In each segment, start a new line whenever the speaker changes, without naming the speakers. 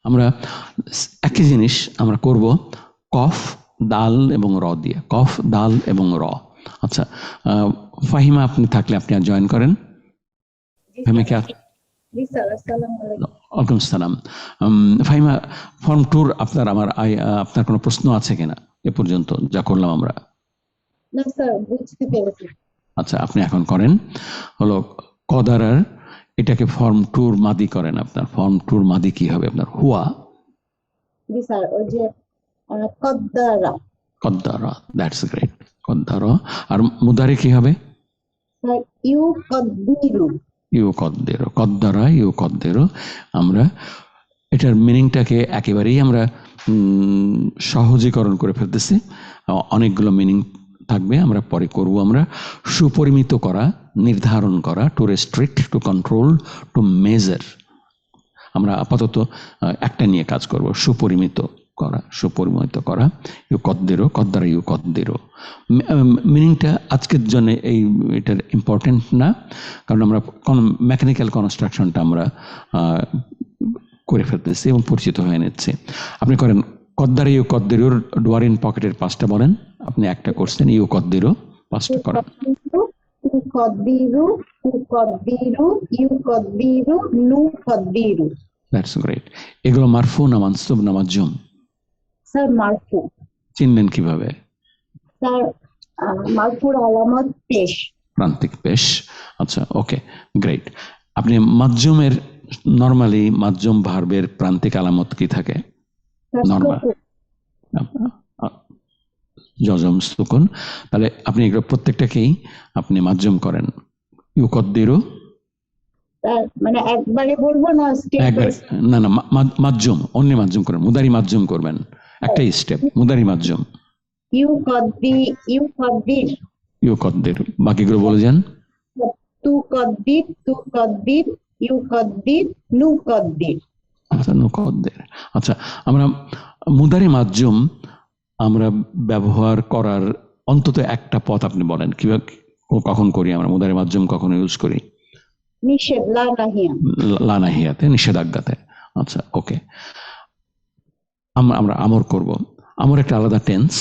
আমরা একই জিনিস আমরা করব কফ দাল এবং র দিয়ে, কফ দাল এবং র। আচ্ছা, ফাহিমা আপনি থাকলে আপনি আর জয়েন করেন। ওয়ালাইকুম সালাম। ফাহিমা, ফর্ম টুর আপনার আপনার কোনো প্রশ্ন আছে কিনা এ পর্যন্ত যা করলাম আমরা?
না স্যার, বুঝতে পেরেছি।
আচ্ছা, আপনি এখন করেন হলো কদারার, এটাকে ফর্ম টুর মাদি করেন। আপনার ফর্ম টুর মাদি কি হবে আপনার? হুয়া।
জি স্যার, ওই যে কদ্দারা।
কদ্দারা, দ্যাটস গ্রেট। কদ্দারা। আর মুদারি কি হবে?
স্যার ইউকদ্দিরু।
ইউকদ্দিরু, কদ্দারা ইউকদ্দিরু। আমরা এটার মিনিংটাকে একেবারেই আমরা সহজীকরণ করে ফেলতেছি। অনেকগুলো মিনিং থাকবে, আমরা পরে করব। আমরা সুপরিমিত করা, নির্ধারণ করা, to restrict, to control, to measure. আমরা আপাতত একটা নিয়ে কাজ করব, সুপরিমিত করা, সুপরিমিত করা। ইউকদ্দিরু, কদ্দারা ইউকদ্দিরু। মিনিংটা আজকের জন্য এটার ইম্পর্টেন্ট না, কারণ আমরা মেকানিক্যাল কনস্ট্রাকশনটা আমরা করে ফেলতেছি এবং পরিচিত হয়ে নিচ্ছে। আপনি করেন কদ্দারা ইউকদ্দিরুর ডোয়ারিন পকেটের পাঁচটা বলেন। আপনি একটা করছেন, ইউকদ্দিরু পাঁচটা করেন।
ইউকদ্দিরু, ইউকদ্দিরু, ইউকদ্দিরু, নুকদ্দিরু।
That's great. এগুলো মারফু না মানসুব না মাজুম?
স্যার মারফু।
চিনলেন কিভাবে?
স্যার মারফুর আলামত পেশ,
প্রান্তিক পেশ। আচ্ছা, ওকে, গ্রেট। আপনি মাজুমের নরমালি মাজুম ভার্বের প্রান্তিক আলামত কি থাকে? নরমাল জজম সুকুন। তাহলে আপনি এগুলো প্রত্যেকটাকেই আপনি মাজুম করেন। ইউকদ্দিরু,
মানে একবারে বলবো না?
একবারে না, না, মাজুম, অন্য মাজুম করেন, মুদারি মাজুম করবেন। একটাই স্টেপ, মুদারি মাজুম।
ইউকদ্দির,
ইউকদ্দির। বাকিগুলো বলে যান।
তুকদ্দির, তুকদ্দির, ইউকদ্দির, নুকদ্দির।
আচ্ছা, নুকদ্দির। আচ্ছা, আমরা মুদারি মাজুম আমরা ব্যবহার করার অন্তত একটা পথ আপনি বলেন, কিভাবে কখন করি আমরা মুদারি মাজুম, কখন ইউজ করি?
নিষেধ,
লানাহিয়াতে, নিষেধাজ্ঞাতে। আচ্ছা, ওকে। আমরা আমর করব। আমর একটা আলাদা টেন্স।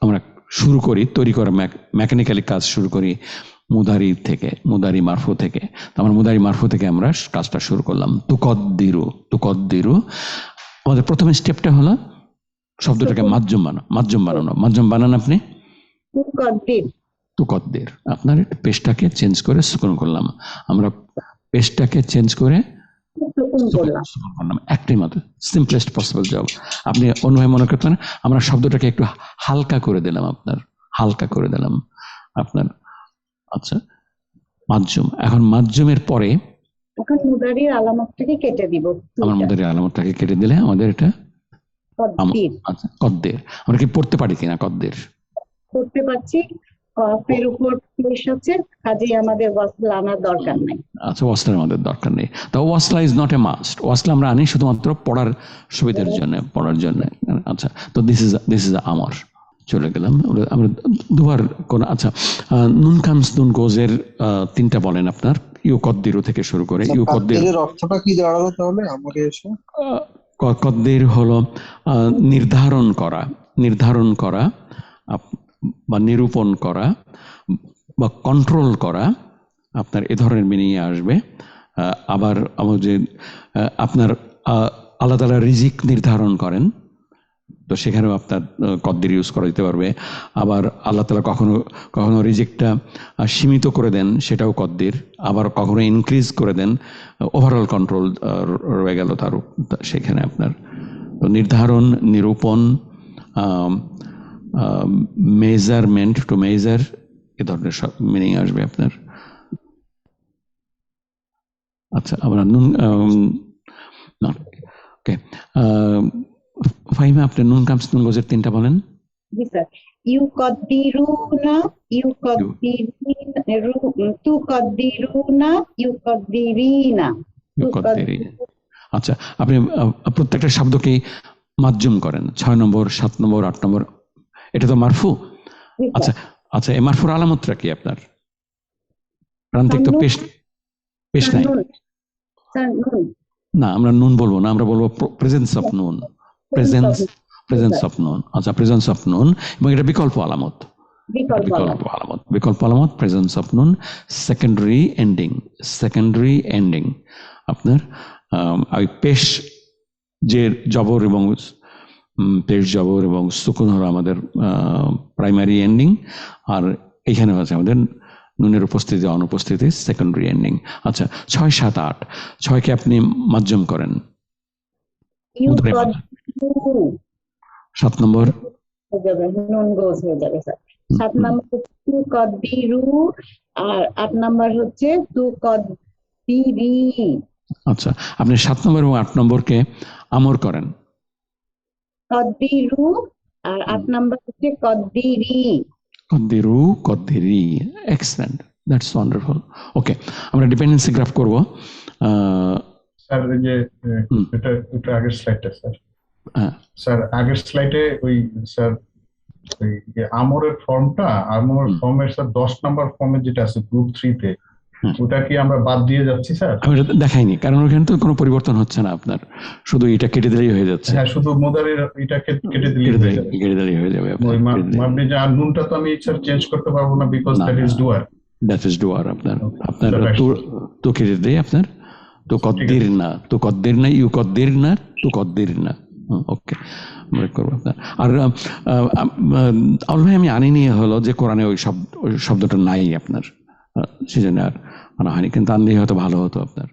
আমরা শুরু করি, তৈরি করা মেকানিক্যালি কাজ শুরু করি মুদারি থেকে, মুদারি মারফু থেকে। আমরা মুদারি মারফু থেকে আমরা কাজটা শুরু করলাম। তুকদ্দিরু, তুকদ্দিরু। আমাদের প্রথম স্টেপটা হলো শব্দটাকে মাজুম বানানো, মাজুম বানানো। মাজুম বানান আপনি? তুকদ্দির। আপনার পেশটাকে চেঞ্জ করে সুকুন করলাম। আমরা পেশটাকে চেঞ্জ করে একটাই মাত্র, সিম্পলেস্ট পসিবল জব। আপনি অন্যভাবে মনে করতে পারেন আমরা শব্দটাকে একটু হালকা করে দিলাম, আপনার হালকা করে দিলাম আপনার। আচ্ছা, মাজুম। এখন মাজুমের পরে
মুদারির আলামতটাকে কেটে দিব।
আমার মুদারির আলামতটাকে কেটে দিলে আমাদের এটা আচ্ছা, কদ্দের। আমরা কি পড়তে পারি কিনা কদ্দের?
পড়তে পারছি। কফের উপর পেশ আছে, কাজেই আমাদের ওয়াসলা আনার দরকার নাই।
আচ্ছা, ওয়াসলার আমাদের দরকার নেই। তো ওয়াসলা ইজ নট এ মাস্ট। ওয়াসলা আমরা আনি শুধুমাত্র পড়ার সুবিধার জন্য, পড়ার জন্য। আচ্ছা, তো দিস ইজ আমর। চলে গেলাম আমরা দুবার কোন। আচ্ছা, নুন কামস নুন গোজের তিনটা বলেন আপনার, ইউকদ্দিরু থেকে শুরু করে।
ইউকদ্দিরের অর্থটা কি দাঁড়ালো তাহলে আমরে এসে?
কদ্দির হলো নির্ধারণ করা, নির্ধারণ করা বা নিরূপণ করা বা কন্ট্রোল করা, আপনার এ ধরনের মিনিং আসবে। আবার আমাদের আপনার আল্লাহ তাআলা রিজিক নির্ধারণ করেন, তো সেখানেও আপনার কদ্দির ইউজ করা যেতে পারবে। আবার আল্লাহ তাআলা কখনো কখনো রিজিকটা সীমিত করে দেন, সেটাও কদ্দির। আবার কখনো ইনক্রিজ করে দেন, ওভারঅল কন্ট্রোল রয়ে গেল তার, সেখানে আপনার তো নির্ধারণ, নিরূপণ, মেজারমেন্ট, টু মেজার, এ ধরনের সব মিনিং আসবে আপনার। আচ্ছা, আমরা ওকে। ফাহিমা, আপনি নুন কামস নুন গোজের তিনটা বলেন।
জি স্যার। ইউকদ্দিরুনা, তুকদ্দিরুনা, ইউকদ্দিরিনা।
আচ্ছা, আপনি প্রত্যেকটা শব্দকেই মাজুম করেন। 6 নম্বর, 7 নম্বর, 8 নম্বর, এটা তো মারফু। আচ্ছা, আচ্ছা, এই মারফুর আলামতটা কি আপনার? প্রান্তিক তো পেশ নাই। না, আমরা নুন বলবো না, আমরা বলবো প্রেজেন্স অফ নুন। প্রেজেন্স প্রেজেন্স অফ নুন। আচ্ছা, প্রেজেন্স অফ নুন, এবং এটা বিকল্প আলামত। বিকল্প আলামত প্রেজেন্স অফ নুন। সেকেন্ডারি এন্ডিং, সেকেন্ডারি এন্ডিং আপনার ওই পেশ যে জবর এবং পেশ জবর এবং সুকুন হলো আমাদের প্রাইমারি এন্ডিং, আর এইখানে আছে আমাদের নুনের উপস্থিতি অনুপস্থিতি সেকেন্ডারি এন্ডিং। আচ্ছা, 6, 7, 8, 6কে আপনি মাজ্জুম করেন। 7 নম্বর
নুন গোজ হয়ে যাবে স্যার। 7 নম্বর তু কদ্দিরু, আর 8 নম্বর হচ্ছে তু কদ্দিরি।
আচ্ছা, আপনি 7 নম্বর এবং 8 নম্বরকে আমর করেন।
কদ্দিরু আর 8 নম্বর হচ্ছে কদ্দিরি।
কদ্দিরু, কদ্দিরি, এক্সেলেন্ট, দ্যাটস ওয়ান্ডারফুল। ওকে, আমরা ডিপেন্ডেন্সি গ্রাফ করব।
স্যার এই যে এটা আগের স্লাইডটা স্যার। স্যার আগের স্লাইডে ওই স্যার ওই আমরের ফর্মটা, আমরের ফর্মের স্যার 10 নাম্বার ফর্মে যেটা আছে গ্রুপ 3 তে, ওটা কি আমরা বাদ দিয়ে যাচ্ছি স্যার?
আমি এটা দেখাইনি, কারণ ওখানে তো কোনো পরিবর্তন হচ্ছে না আপনার, শুধু এটা কেটে দিলেই হয়ে যাচ্ছে।
হ্যাঁ, শুধু মোদারের এটা কেটে দিলেই
হয়ে যাবে।
ওই মাবনি যে আর নুনটা তো আমি স্যার চেঞ্জ করতে পারবো না, because that is dower.
That is dower. আপনার তো কেটে দেই আপনার তো কদ্দির না, তো কদ্দির না, ইউ কদ্দির না, তো কদ্দির না। ওকে, আমরা করবো আপনার। আর আউল ভাই, আমি আনিনি হলো যে কোরআনে ওই শব্দটা নাই আপনার, সেজন্য আর আনা হয়নি, কিন্তু আনলেই হয়তো ভালো হতো আপনার।